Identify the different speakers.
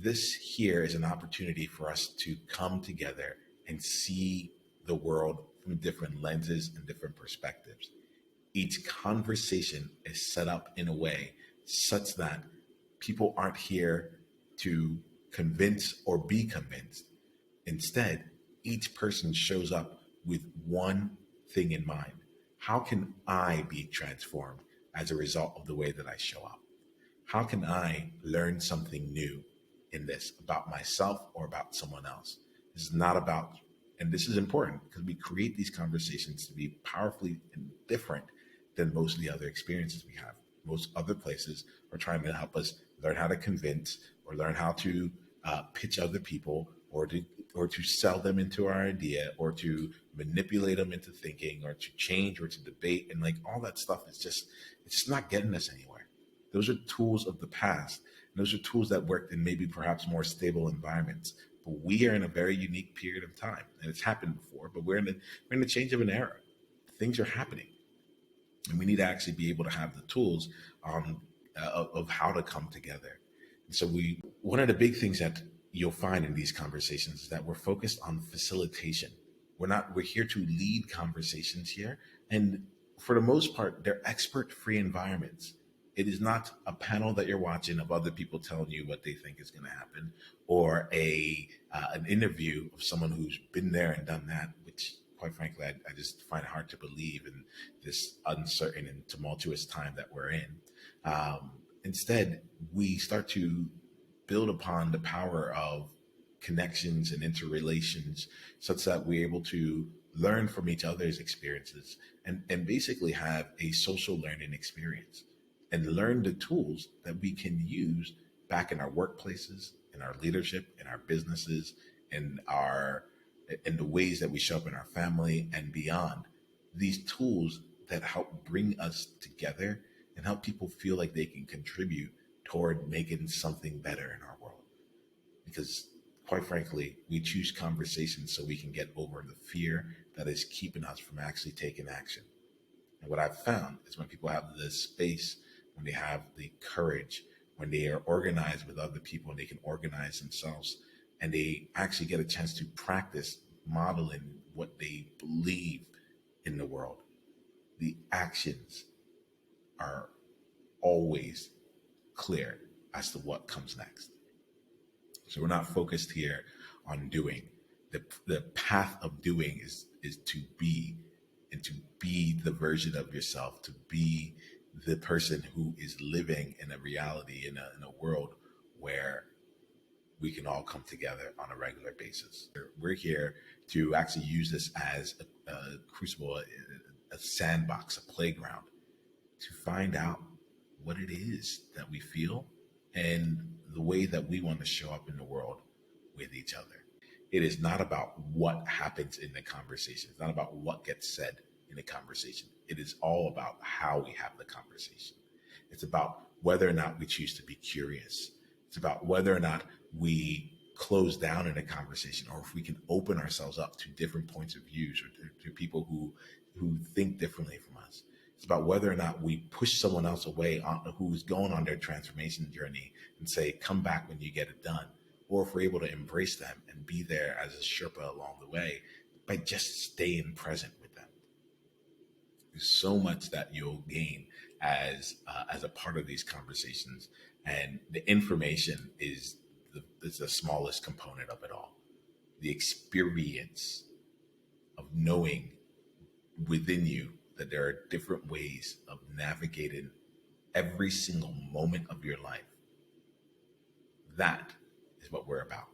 Speaker 1: this here is an opportunity for us to come together and see the world from different lenses and different perspectives. Each conversation is set up in a way such that people aren't here to convince or be convinced. Instead, each person shows up with one thing in mind. How can I be transformed as a result of the way that I show up? How can I learn something new in this about myself or about someone else? This is not about, and this is important because we create these conversations to be powerfully different than most of the other experiences we have. Most other places are trying to help us learn how to convince or learn how to pitch other people or to sell them into our idea or to manipulate them into thinking or to change or to debate, and like all that stuff is just, it's just not getting us anywhere. Those are tools of the past. And those are tools that worked in maybe perhaps more stable environments. But we are in a very unique period of time, and it's happened before. But we're in the change of an era. Things are happening, and we need to actually be able to have the tools of how to come together. And so one of the big things that you'll find in these conversations is that we're focused on facilitation. We're here to lead conversations here. And for the most part, they're expert free environments. It is not a panel that you're watching of other people telling you what they think is going to happen, or an interview of someone who's been there and done that, which quite frankly, I just find it hard to believe in this uncertain and tumultuous time that we're in. Instead, we start to build upon the power of connections and interrelations such that we're able to learn from each other's experiences and basically have a social learning experience and learn the tools that we can use back in our workplaces, in our leadership, in our businesses, in the ways that we show up in our family and beyond. These tools that help bring us together and help people feel like they can contribute toward making something better in our world. Because quite frankly, we choose conversations so we can get over the fear that is keeping us from actually taking action. And what I've found is when people have this space, when they have the courage, when they are organized with other people and they can organize themselves, and they actually get a chance to practice modeling what they believe in the world, the actions are always clear as to what comes next. So we're not focused here on doing. The path of doing is to be, and to be the version of yourself, to be the person who is living in a reality, in a world where we can all come together on a regular basis. We're here to actually use this as a crucible, a sandbox, a playground, to find out what it is that we feel and the way that we want to show up in the world with each other. It is not about what happens in the conversation. It's not about what gets said in the conversation. It is all about how we have the conversation. It's about whether or not we choose to be curious. It's about whether or not we close down in a conversation, or if we can open ourselves up to different points of views or to people who think differently from us. It's about whether or not we push someone else away who's going on their transformation journey and say, come back when you get it done. Or if we're able to embrace them and be there as a Sherpa along the way by just staying present with them. There's so much that you'll gain as a part of these conversations, and the information is the smallest component of it all. The experience of knowing within you that there are different ways of navigating every single moment of your life. That is what we're about.